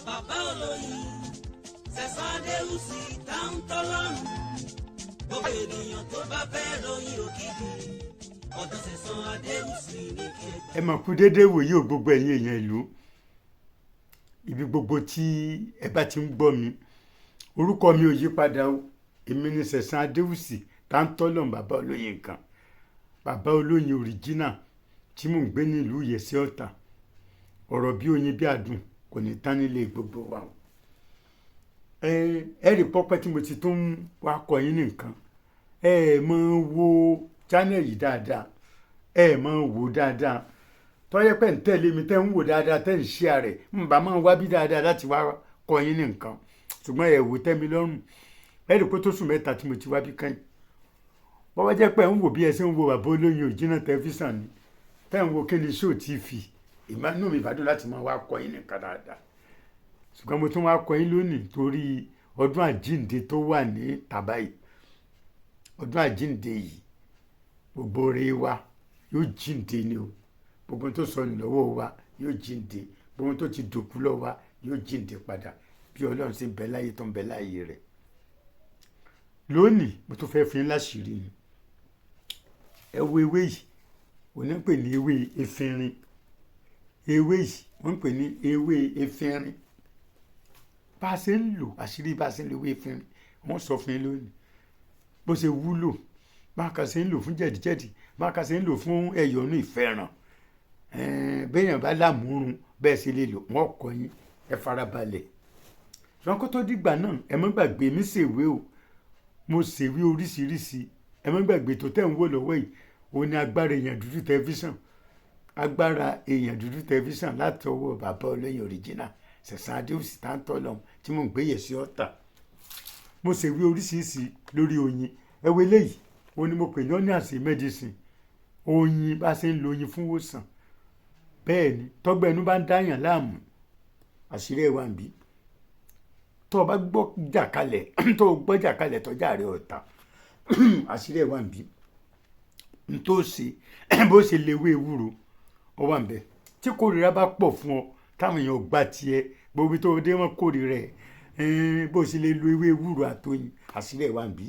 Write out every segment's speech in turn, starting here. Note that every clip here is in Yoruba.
bàbá olóyin Sẹ̀san Adéwùsì táwọn tọ́lọ́run gbogbo ènìyàn tó bá fẹ́ ròyìn òkìkí ọ̀dọ̀ Sẹ̀san Adéwùsì ní kí ẹ. ẹ mà kú déédéé wòye ò gbogbo ẹ̀yin èèyàn ìlú ibi gbogbo tí ẹ bá ti ń gbọ́ mi orúkọ mi ò yí padà o èmi ni Sẹ̀san Adéwùsì táwọn tọ́lọ́run bàbá olóyin nǹkan bàbá olóyin original tí mò ń gbé ní ìlú Ìyẹ̀sí Ọ̀tà ọ̀rọ̀ bí oyin bí àdùn kò ní tán nílé gbogbo wa o. ẹ rí pọ́pẹ́ tí mo ti tún wá kọ́ yín ní nǹkan ẹ máa wo channel yìí dáadáa ẹ máa wò dáadáa tọ́yẹ́ pẹ́ ń tẹ̀lé mi tẹ́ ń wò dáadáa tẹ́ ń share rẹ̀ ń bá máa wá bí dáadáa láti wá kọ́ yín ní nǹkan ṣùgbọ́n ẹ wò tẹ́ mi lọ́rùn ẹ rí pé tó sùn mẹ́ta tí mo ti wá bí kẹ́yìn bọ́wọ́ jẹ́ pé ń wò bí ẹ ṣe ń wo bàbá olóyin original tẹlifíṣàn ni tẹ́ ń wo Kíni Show TV ìmánú mi ìbádùn láti máa wá kọ́ yín nìkan dáadáa ṣùgbọ́n mo tún wá kọ́ yín lónìí torí ọdún àjíǹde tó wà ní tàbáyì ọdún àjíǹde yìí gbogbo oore wa yóò jíǹde ni o gbogbo tó sọnù lọ́wọ́ wa yóò jíǹde gbogbo tó ti dòkú lọ́wọ́ wa yóò jíǹde padà bí Ọlọ́run ṣe ń bẹ láyé tó ń bẹ láyé rẹ̀ lónìí mo tún fẹ́ fún yín láṣìírí ni ẹ wo ewé yìí òun ń pè ní ewé efinrin ewé yìí wọ́n ń pè ní ewé efinrin bá a ṣe ń lò àṣírí bá a ṣe ń lo ewé efinrin wọ́n sọ fún yín lónìí bó ṣe wúlò bá a kà ṣe ń lò fún jẹ̀díjẹ̀dí bá a kà ṣe ń lò fún ẹ̀yọ́nú ìfẹ́ràn béèyàn bá lámúrun bẹ́ẹ̀ ṣe lè lò wọ́n kọ́ yín ẹ farabalẹ̀ ṣùgbọ́n kó tó dìgbà náà ẹ má gbàgbé mi ṣèwé o mo ṣèwé oríṣiríṣi ẹ má gbàgbé tó tẹ̀ ń wò lọ́wọ́ yìí òun ni agbára èèyàn dúdú tẹlifíṣàn agbára èèyàn dúdú tẹlifíṣàn láti ọwọ́ bàbá olóyin original Sẹ̀san Adéwùsì táwọn tọ́lọ́run tí mò ń gbé Ìyẹ̀sí Ọ̀tà mo ṣèwé oríṣiríṣi lórí oyin ẹ wo eléyìí òun ni mo pè ní onions medicine oyin bá ṣe ń lo oyin fún ìwòsàn bẹ́ẹ̀ ni tọ́gbẹ́ inú bá ń dáyàn láàmú àṣírí ẹ̀ wà ń bí tó o bá gbọ́ jàkalẹ̀ tó o gbọ́ jàkalẹ̀ tọ́jà rẹ̀ ọ̀tá àṣírí ẹ̀ wà ń bí n tó ṣe bó ṣe léwé ewúro ó wà ń bẹ tí kórìíra bá pọ̀ fún ọ táwọn èèyàn gbà tiẹ̀ gbogbo tó o dé wọn kórìíra ẹ̀ bó ṣe lè lo ewé ewúro àtọyìn àṣírí ẹ̀ wà ń bí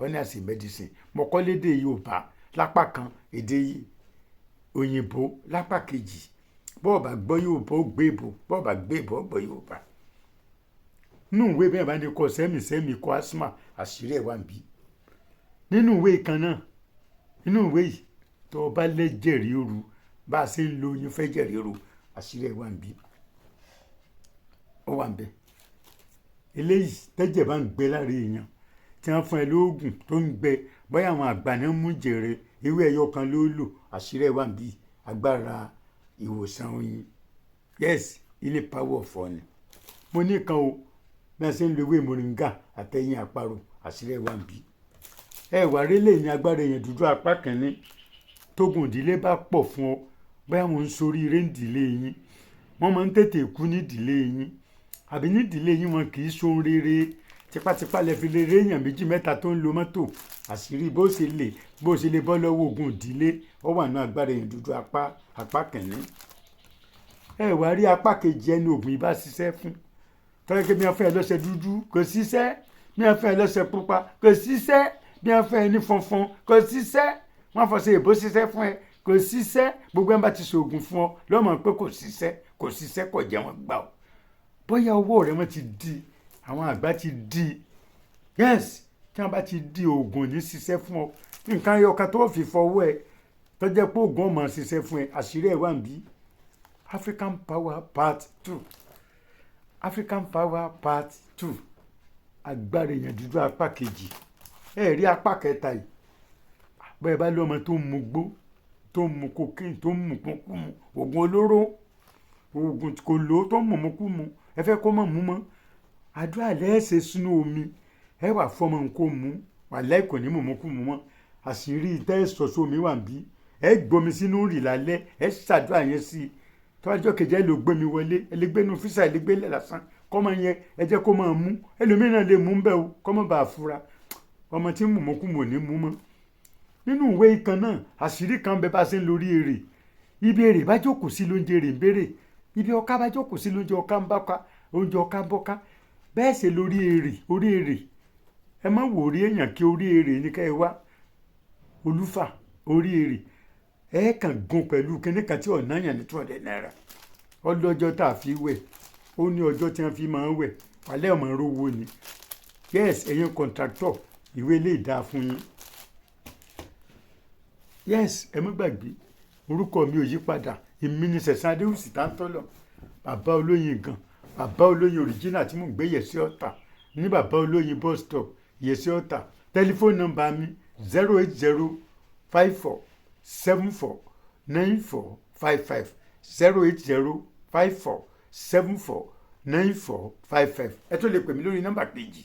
onions medicine mọ̀kọ́lédè Yorùbá lápá kan èdè òyìnbó lápá kejì bọ́ọ̀ bá gbọ́ Yorùbá ó gbé ìbò bọ́ọ̀ bá gbé ìbò ó gbọ́ Yorùbá nínú ìwé bẹ́ẹ̀ bá ní kọ sẹ́mìsẹ́mì kọ asthma àṣírí ẹ̀ wà ń bí nínú ìwé kan náà nínú ìwé yìí tó o bá lẹ́jẹ̀ ríru bá a ṣe ń lo oyin fẹ́jẹ̀ ríru àṣírí ẹ̀ wà ń bí ó wà ń bẹ eléyìí tẹ́jẹ̀ bá ń gbẹ lára èèyàn tí wọ́n fún ẹ lóògùn tó ń gbẹ bóyá àwọn àgbà náà mú jèrè ewé ẹyọ kan ló lò àṣírí ẹ̀ wà ń bí agbára ìwòsàn oyin yes ilé power of honey mo ní kan o bí wọ́n ṣe ń lo ewé moringa àtẹ̀yìn àparò àṣírí ẹ̀ wà ń bí ẹ wà rélé ní agbára èèyàn dúdú apá kìíní tógun ìdílé bá pọ̀ fún ọ bóyá wọn ń sorí eré ìdílé yín wọ́n máa ń tètè kú ní ìdílé yín àbí ní ìdílé yín wọn kì í so rere tipátipá lẹ fi lè rí èèyàn méjì mẹ́ta tó ń lo mọ́tò àṣírí bó ṣe lè bọ́ lọ́wọ́ ogun ìdílé ó wà ní agbára èèyàn dúdú apá kìíní ẹ wà rí apá kejì ẹni òògùn ibà ṣiṣẹ́ fún tọ́jú pé bí wọ́n fẹ́ lọ́sẹ̀ dúdú kò ṣiṣẹ́ bí wọ́n fẹ́ lọ́sẹ̀ pupa kò ṣiṣẹ́ bí wọ́n fẹ́ ní funfun kò ṣiṣẹ́ wọ́n fọṣẹ èbó ṣiṣẹ́ fún ẹ kò ṣiṣẹ́ gbogbo ẹ̀ bá ti ṣoògùn fún ọ lọ́mọ pé kò ṣiṣẹ́ kò jẹ́ wọn gbà ó bóyá owó rẹ̀ wọ́n ti di àwọn àgbà ti di yes tí wọ́n bá ti di oògùn ní ṣiṣẹ́ fún ọ nǹkan ayọ̀ká tó fi fọwọ́ ẹ tó jẹ́ pé oògùn ọmọ ṣiṣẹ́ fún ẹ àṣírí ẹ̀ wà ń bí African Power Part 2 African Power Part 2 agbára èèyàn dúdú apá kejì ẹ rí apá kẹta yìí bẹ́ẹ̀ bá lọ́mọ tó ń mu gbó tó ń mu cocaine tó ń mu kúnkún oògùn olóró oògùn kò lò tó ń mu kú ẹ fẹ́ kó mọ̀ mú mọ́ àdúrà lẹ́ẹ̀ṣẹ̀ sínú omi ẹ wà fọmọ nǹkó mu wà lẹ́ẹ̀kọ́ ní mọ̀mọ́kú mu mọ́ àṣírí tẹ́ ẹ sọ sómi wà ń bí ẹ gbomi sínú rì lálẹ́ ẹ ṣàdúrà yẹn sí i tọ́jọ́ kejì ẹ lè gbé mi wọlé ẹ lè gbénu físà ẹ lè gbé lẹ́lásán kọ́mọ yẹn ẹ jẹ́ kó máa mú ẹlòmíràn lè mú bẹ́ẹ̀ o kọ́mọ bá a fura ọmọ tí mọ̀mọ́kú mọ̀ ní mú mọ́ nínú ìwé kan náà àṣírí kan bẹ bá ṣe ń lórí èrè ibi èrè bá jókòó sí lóúnjẹ èrè ń béèrè ibi ọká bá jókòó sí lóúnjẹ ọká ń oúnjẹ ọ̀ká bọ́ká bẹ́ẹ̀ ṣe lórí èrè orí èrè ẹ má wò orí èèyàn kí orí èrè ní ká ẹ wá olúfà orí èrè ẹ kàn gun pẹ̀lú kíní kan tí ọ̀nà yàn ní 200 naira ọlọ́jọ́ tá a fi wẹ̀ ó ní ọjọ́ tí wọ́n fi máa ń wẹ̀ wàlẹ́ ọmọ rówó ni yes ẹ̀yin kọ̀ǹtráktọ̀ ìwé lè dáa fún yín yes ẹ má gbàgbé orúkọ mi ò yí padà èmi ni Sẹ̀san Adéwùsì Táńtọ́lọ̀ bàbá olóyin gan bàbá olóyin original tí mò ń gbé Yẹ̀sí Ọ̀tà ní bàbá olóyin bus stop Yẹ̀sí Ọ̀tà tẹlifóònù nọ́mbà mi 08054749455 08054749455 ẹ tó lè pè mí lórí nọ́mbà kejì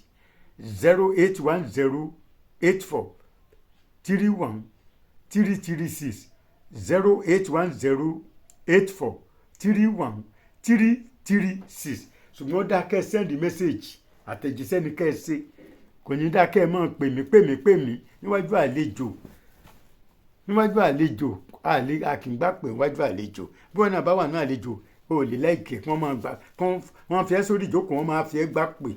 08108431336 08108431336 ṣùgbọ́n ó dá kẹ́ sẹ́ndì mẹ́sẹ̀gì àtẹ̀jíṣẹ́ ni kẹ́ ẹ ṣe kò ní dá kẹ́ ẹ máa pè mí níwájú àlejò àkìngbà pé níwájú àlejò bí wọn náà bá wà ní àlejò o ò lè láìkè kí wọ́n máa gbà kí wọ́n fi ẹ́ sórí ìjókòó wọ́n máa fi ẹ́ gbà pè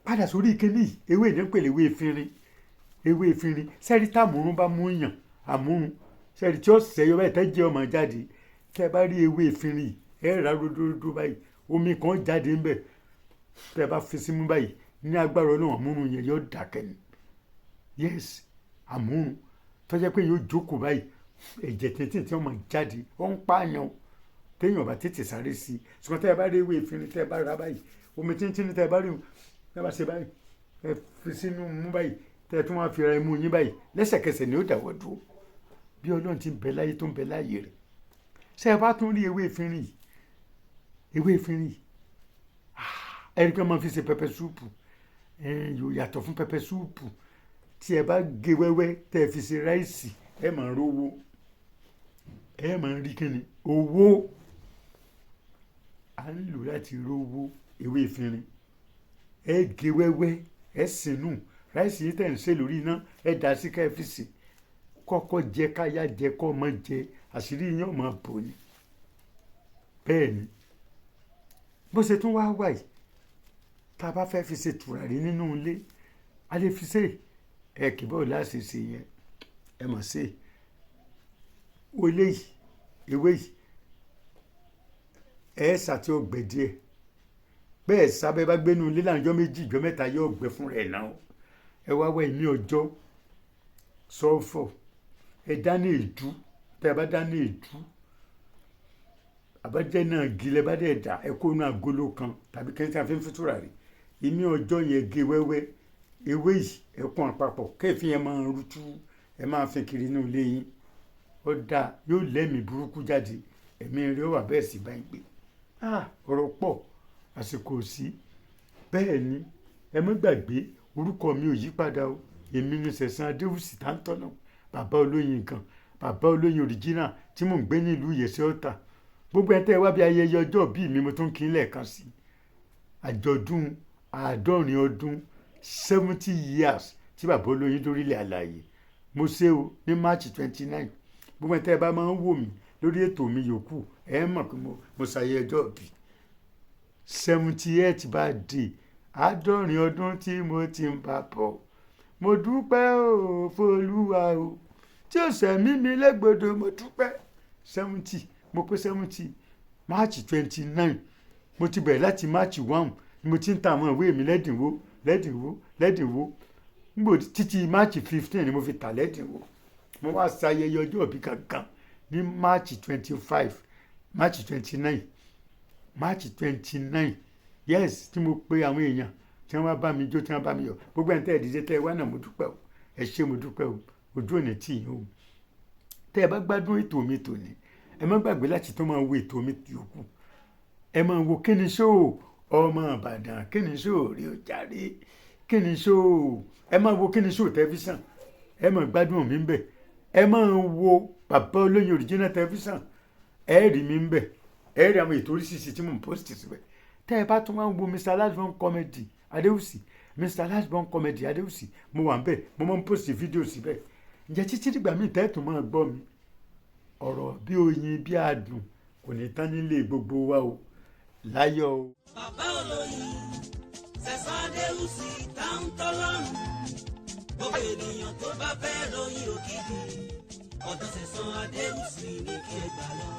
padà sórí ìkíní ewé ìdẹ́pẹ̀lẹ̀ ewé ìfinrin sẹ́rí táàmùrún bá mú yàn àmúrun sẹ́rí tí ó sẹ́yọ báyìí tẹ́ jẹ́ ọmọ jáde tẹ́ bá rí ewé ìfinrin ẹ̀ rà ródóródó báyìí omi kan jáde ńbẹ̀ tẹ́ bá fi símú báyìí ní agbára Ọlọ́run àmúrun yẹn yóò dákẹ́ ni yes àmúrun tó jẹ́ pé yóò jókòó báyìí ẹ̀jẹ̀ tètè tí wọ́n máa jáde ó ń pààyàn téèyàn bá tètè sáré sí i ṣùgbọ́n tẹ́ bá rí ewé ìfinrin tẹ́ bá rà báyìí omi tíntínní tẹ́ bá rí tẹ́ bá ṣe báyìí ẹ fi sínú mú báyìí tẹ́ tún wá fi ra imú yín báyìí lẹ́sẹ̀kẹsẹ̀ ni ó dáwọ́ dúró bí Ọlọ́run ti ń bẹ láyé tó ń bẹ láyé rẹ̀ ṣé ẹ bá tún rí ewé ìfinrin ẹni pé máa fi ṣe pẹpẹ súùpù yóò yàtọ̀ fún pẹpẹ súùpù tí ẹ bá gé wẹ́wẹ́ tẹ́ ẹ fi ṣe ráìsì ẹ máa rówó ẹ máa rí kíni owó à ń lò láti rówó ewé ìfinrin ẹ gé wẹ́wẹ́ ẹ sínú ráìsì yìí tẹ̀ ń ṣe lórí iná ẹ dà sí ká ẹ fi ṣe kọ́kọ́ jẹ káyà jẹ kọ́ ọmọ jẹ àṣírí yín ọmọ bò ní bẹ́ẹ̀ ni bó ṣe tún wá wà yìí tá a bá fẹ́ fi ṣe tùràrí nínú ilé a lè fi ṣe ẹ kì bọ́ọ̀ láti ṣe yẹn ẹ mọ̀ ṣe olé yìí ewé yìí ẹ ṣàtì ọgbẹ díẹ̀ bẹ́ẹ̀ sábẹ́ bá gbénu ilé láàjọ méjì ìjọ mẹ́ta yóò gbẹ fún rẹ̀ náà ẹ wá wá ìmí ọjọ́ sọ́fọ̀ ẹ dáná èédú tẹ́ ẹ bá dáná èédú àbájẹ́ náà gilẹ̀ bá dẹ̀ dà ẹ kó inú agolo kan tàbí kẹ́ńtì àfihàn tùràrí ìmí ọjọ́ yẹn gé wẹ́wẹ́ ewé yìí ẹ kún àpapọ̀ kẹ́ẹ̀fì yẹn máa rútú ẹ máa fi kiri inú ilé yín ó dáa yóò lẹ́mìí burúkú jáde ẹ̀mí rẹ̀ ó wà bẹ́ẹ̀ sì bá ń gbé ọ̀rọ̀ pọ̀ àsìkò sí bẹ́ẹ̀ ni ẹ má gbàgbé orúkọ mi ò yí padà o èmi ni Sẹ̀san Adéwùsì Táńtọ́lọ̀ bàbá olóyin kan bàbá olóyin original tí mò ń gbé ní ìlú Yẹ̀sí Ọ̀tà gbogbo ẹ̀ tẹ́ ẹ wá bí ayẹyẹ ọjọ́ bíi mi mo tún kí n lẹ́ẹ̀kan sí àjọ̀dún 70 ọdún 70 years tí bàbá olóyin dórílẹ̀ àlàyé mo ṣe o ní March 29 gbogbo ẹ̀ tẹ́ ẹ bá máa ń wò mí lórí ètò mi yòókù ẹ mọ̀ pé mo ṣàyẹ ọjọ́ bíi 78 bá dé 70 ọdún tí mo ti ń bá bọ̀ mo dúpẹ́ o f'Olúwa o tí ó sẹ̀mí mi légbodò mo dúpẹ́ 70 mo pé 70 March 29 mo ti bẹ̀rẹ̀ láti March 1 ni mo ti ń ta àwọn ìwé mi lẹ́dínwó nígbò títí March 15 ni mo fi tà lẹ́dínwó mo wá ṣayẹyẹ ọjọ́ ìbí kankan ní March 29 yes tí mo pe àwọn èèyàn tí wọ́n bá mi jó tí wọ́n bá mi yọ̀ gbogbo ẹ̀ ń tẹ́ ẹ̀ díje tẹ́ ẹ wá náà mo dúpẹ́ o ẹ ṣé mo dúpẹ́ o ojú òní tì yín o tẹ́ ẹ bá gbádùn ètò mi tòní ẹ má gbàgbé láti tó máa wo ètò mi yòókù ẹ máa wo Kíni Ṣóò ọmọ Ìbàdàn Kíni Ṣóò rí o jàre Kíni Ṣóò ẹ máa wo Kíni Ṣóò tẹlifíṣàn ẹ máa gbádùn mi ń bẹ̀ ẹ máa wo bàbá olóyin original tẹlifíṣàn ẹ rí mi ń bẹ̀ ẹ rí àwọn ètò oríṣiríṣi tí mò ń post síbẹ̀ tẹ́ ẹ bá tún wá ń wo Mr. Lashbon comedy Adéwùsì Mr. Lashbon comedy Adéwùsì mo wà ń bẹ̀ mo máa ń post fídíò síbẹ̀ ǹjẹ́ títí dìgbà míì tẹ́ẹ̀tún máa gbọ́ mi ọ̀rọ̀ bí oyin bí àdùn kò ní tán nílé gbogbo wa o láyọ̀ o. bàbá olóyin Sẹ̀san Adéwùsì táwọn tọ́lọ́run gbogbo ènìyàn tó bá fẹ́ ròyìn òkìkí ọ̀dọ̀ Sẹ̀san Adéwùsì ní kí ẹ gbà lọ.